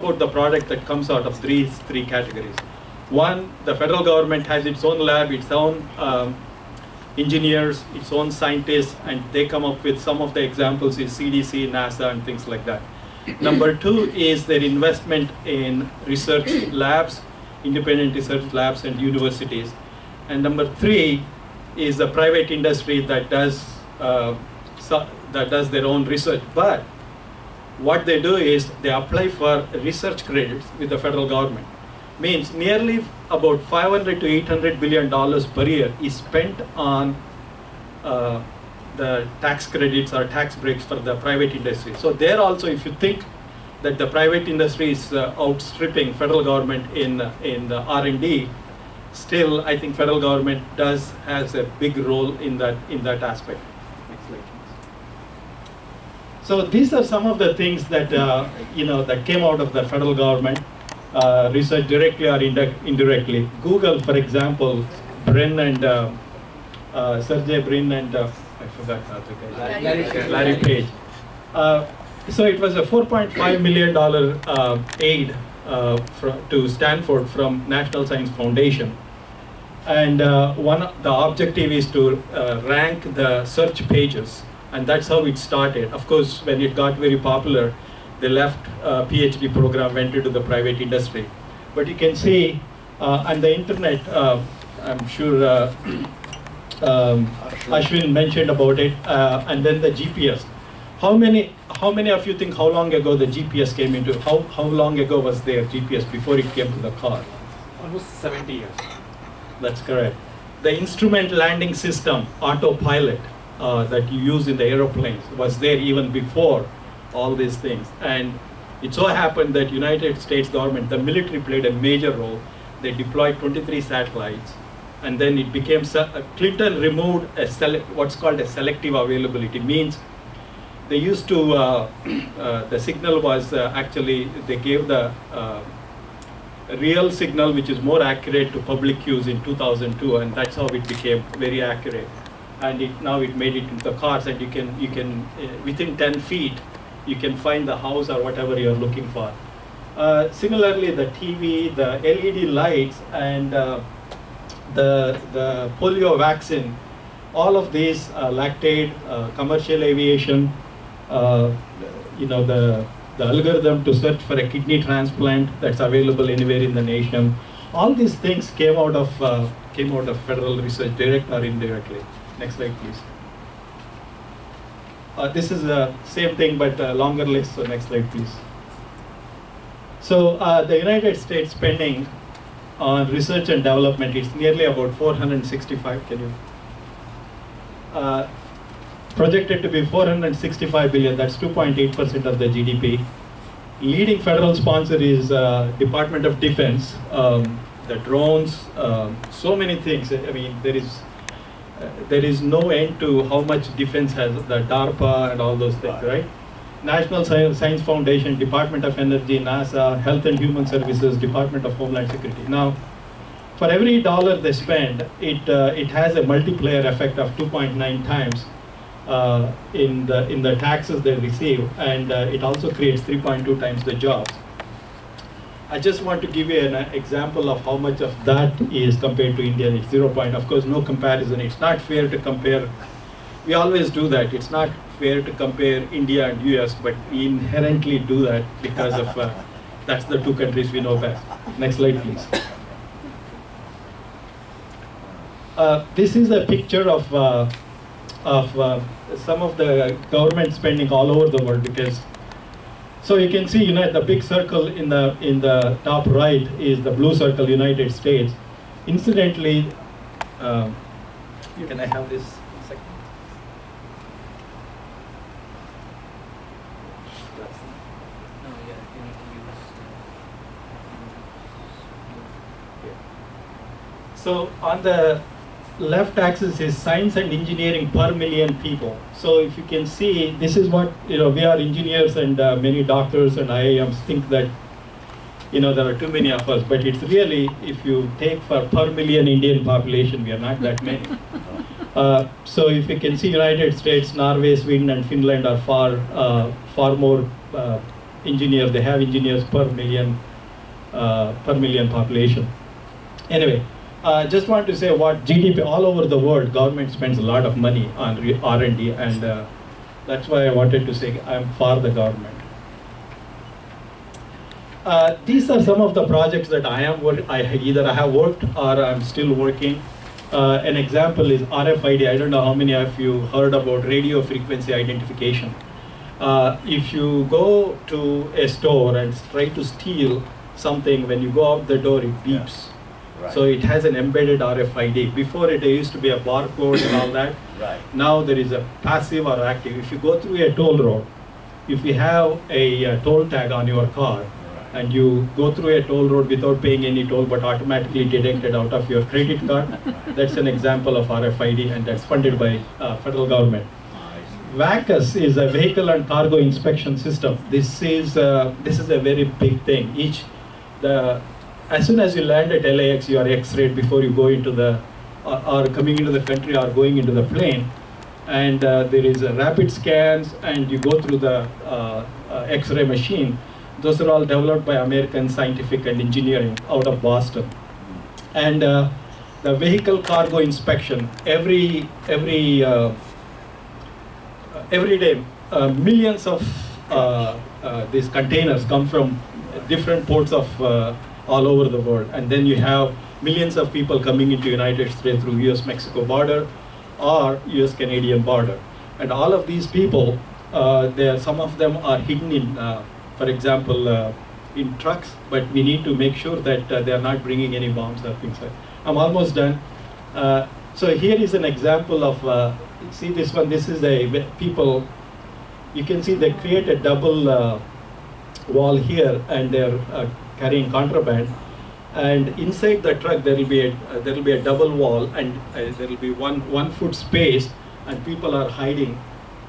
support the product that comes out of three categories. One, the federal government has its own lab, its own engineers, its own scientists, and they come up with some of the examples is CDC, NASA, and things like that. Number two is their investment in research labs, independent research labs and universities. And number three is the private industry that does their own research. But what they do is they apply for research credits with the federal government. Means nearly about $500 to $800 billion per year is spent on the tax credits or tax breaks for the private industry. So there also, if you think that the private industry is outstripping federal government in the R&D, still I think federal government has a big role in that aspect. Next slide, please. So these are some of the things that that came out of the federal government. Research directly or indirectly. Google, for example, Brin and Sergey Brin and I forgot Larry Page. So it was a $4.5 million aid to Stanford from National Science Foundation, and the objective is to rank the search pages, and that's how it started. Of course, when it got very popular, they left PhD program, went into the private industry. But you can see on the internet, I'm sure Ashwin mentioned about it, and then the GPS. How many of you think how long ago the GPS came into, how long ago was there GPS before it came to the car? Almost 70 years. That's correct. The instrument landing system, autopilot, that you use in the aeroplanes was there even before all these things. And it so happened that United States government, the military played a major role. They deployed 23 satellites, and then it became, Clinton removed what's called a selective availability. Means they used to, the signal was actually, they gave the real signal which is more accurate to public use in 2002, and that's how it became very accurate. And now it made it into the cars, and you can within 10 feet, you can find the house or whatever you're looking for. Similarly, the TV, the LED lights, and the polio vaccine, all of these, lactate, commercial aviation, the algorithm to search for a kidney transplant that's available anywhere in the nation. All these things came out of federal research, direct or indirectly. Next slide, please. This is the same thing, but longer list, so next slide, please. So the United States spending on research and development is nearly about 465, can you? Projected to be 465 billion, that's 2.8% of the GDP. Leading federal sponsor is Department of Defense, the drones, so many things. I mean, there is no end to how much defense has, the DARPA and all those things, right? National Science Foundation, Department of Energy, NASA, Health and Human Services, Department of Homeland Security. Now, for every dollar they spend, it has a multiplier effect of 2.9 times in the taxes they receive, and it also creates 3.2 times the jobs. I just want to give you an example of how much of that is compared to India. It's 0. Of course, no comparison. It's not fair to compare. We always do that. It's not fair to compare India and US, but we inherently do that because of that's the two countries we know best. Next slide, please. This is a picture of some of the government spending all over the world, because so you can see, the big circle in the top right is the blue circle, United States. Incidentally, can I have this a second? So on the left axis is science and engineering per million people. So if you can see, this is what, we are engineers, and many doctors and IIMs think that, there are too many of us, but it's really, if you take for per million Indian population, we are not that many. So if you can see, United States, Norway, Sweden and Finland are far more engineers. They have engineers per million population. Anyway, just want to say what GDP all over the world, government spends a lot of money on R&D, and that's why I wanted to say I'm for the government. These are some of the projects that either I have worked or I'm still working. An example is RFID. I don't know how many of you heard about radio frequency identification. If you go to a store and try to steal something, when you go out the door, it beeps. Right. So it has an embedded RFID. Before it used to be a barcode and all that. Right. Now there is a passive or active. If you go through a toll road, if you have a toll tag on your car, and you go through a toll road without paying any toll but automatically deducted out of your credit card, that's an example of RFID, and that's funded by federal government. VACUS is a vehicle and cargo inspection system. This is a very big thing. As soon as you land at LAX, you are X-rayed before you go into the, or coming into the country or going into the plane. And there is a rapid scans, and you go through the X-ray machine. Those are all developed by American Scientific and Engineering out of Boston. And the vehicle cargo inspection, every day, millions of these containers come from different ports of all over the world. And then you have millions of people coming into United States through US-Mexico border or US-Canadian border. And all of these people, some of them are hidden in, for example, in trucks, but we need to make sure that they are not bringing any bombs or things like that. I'm almost done. So here is an example of, see this one, this is people, you can see they create a double wall here, and they're carrying contraband. And inside the truck there will be a double wall, and there will be one foot space, and people are hiding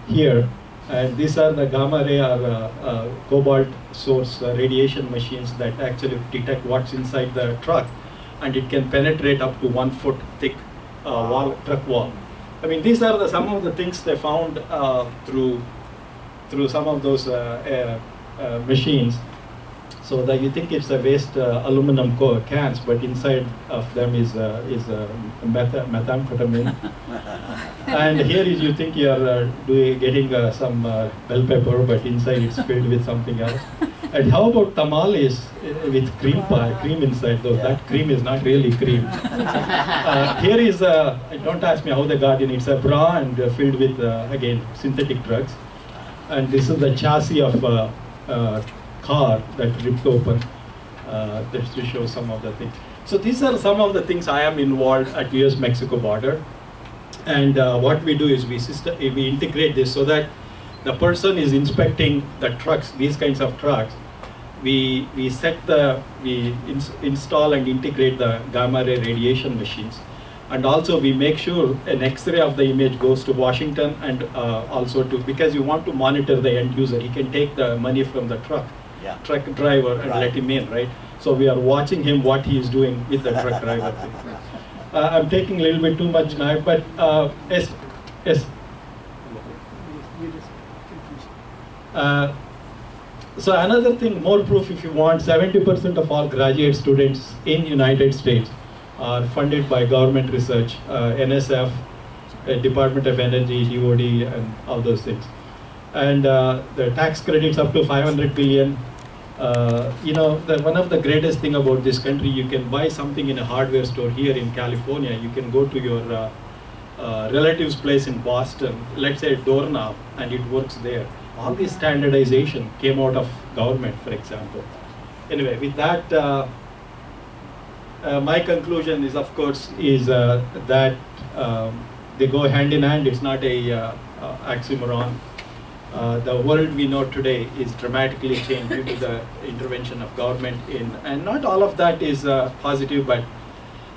here. And these are the gamma ray or cobalt source radiation machines that actually detect what's inside the truck, and it can penetrate up to 1 foot thick truck wall. I mean, these are some of the things they found through some of those machines. So that you think it's a waste aluminum cans, but inside of them is methamphetamine. And here is, you think you are getting some bell pepper, but inside it's filled with something else. And how about tamales with cream pie, cream inside? Though that cream is not really cream. Here is don't ask me how they got in. It's a bra and filled with again synthetic drugs. And this is the chassis of car that ripped open. Just to show some of the things. So these are some of the things I am involved at US-Mexico border. And what we do is we integrate this so that the person is inspecting the trucks, these kinds of trucks. We install and integrate the gamma ray radiation machines. And also we make sure an X-ray of the image goes to Washington, and also because you want to monitor the end user. He can take the money from the truck driver and let him in, right? So we are watching him, what he is doing with the truck driver. I'm taking a little bit too much now, but yes. So another thing, more proof if you want, 70% of all graduate students in United States are funded by government research, NSF, Department of Energy, DOD, and all those things. And the tax credits up to 500 billion. You know, one of the greatest thing about this country, you can buy something in a hardware store here in California. You can go to your relative's place in Boston, let's say a doorknob, and it works there. All this standardization came out of government, for example. Anyway, with that, my conclusion is, of course, that they go hand in hand. It's not a oxymoron. The world we know today is dramatically changed due to the intervention of government and not all of that is positive, but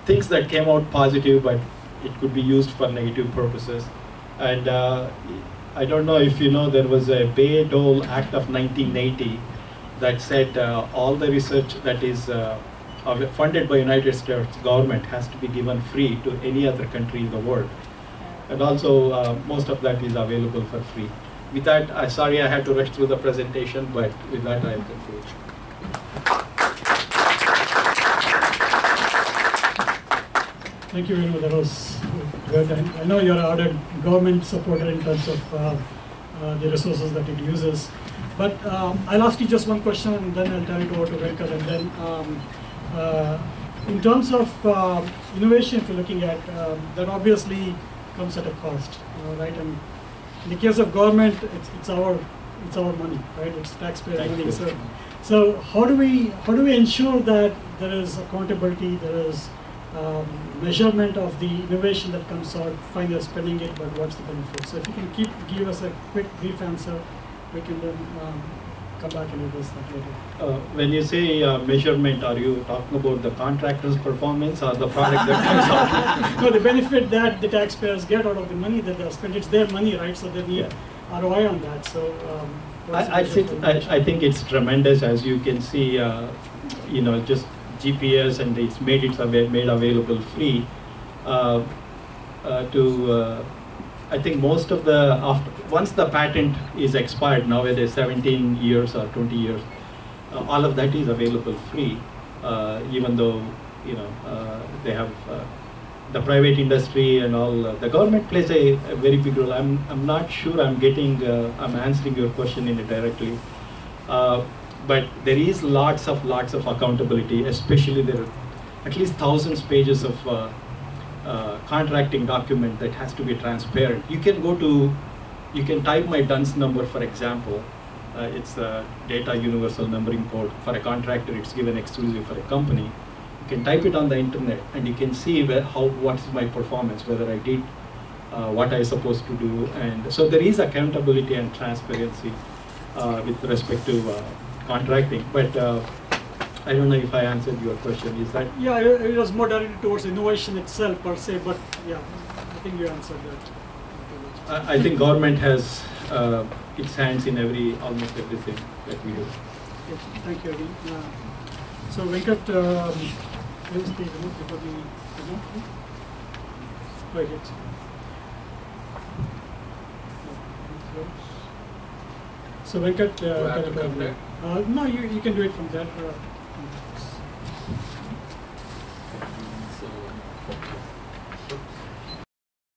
things that came out positive, but it could be used for negative purposes. And I don't know if you know, there was a Bayh-Dole Act of 1980 that said all the research that is funded by United States government has to be given free to any other country in the world. And also most of that is available for free. With that, sorry I had to rush through the presentation, but with that I'll conclude. Thank you very much. That was good. I know you're an ardent government supporter in terms of the resources that it uses. But I'll ask you just one question, and then I'll turn it over to Venkat. And then, in terms of innovation, if you're looking at that, obviously comes at a cost, right? And in the case of government, it's our money, right? It's taxpayer money. So how do we ensure that there is accountability, there is measurement of the innovation that comes out, fine, you're spending it, but what's the benefit? So if you can give us a quick, brief answer, we can then come back and address that later. When you say measurement, are you talking about the contractor's performance or the product that comes out? No, the benefit that the taxpayers get out of the money that they spend, it's their money, right? So they need ROI on that. So I think it's tremendous, as you can see. Just GPS, and it's made available free I think most of once the patent is expired, nowadays 17 years or 20 years, all of that is available free, even though they have the private industry and all. The government plays a very big role. I'm not sure I'm answering your question indirectly. But there is lots of accountability, especially there are at least thousands pages of contracting document that has to be transparent. You can type my DUNS number, for example. It's a data universal numbering code. For a contractor, it's given exclusive for a company. You can type it on the internet and you can see what is my performance, whether I did what I supposed to do. And so there is accountability and transparency with respect to contracting, but I don't know if I answered your question. Is that? Yeah, it was more directed towards innovation itself per se, but yeah, I think you answered that. I think government has its hands in almost everything that we do. Okay, thank you again. So Venkat, please take a look before the remote. Right here. So Venkat, do I have to come there? no, you can do it from there.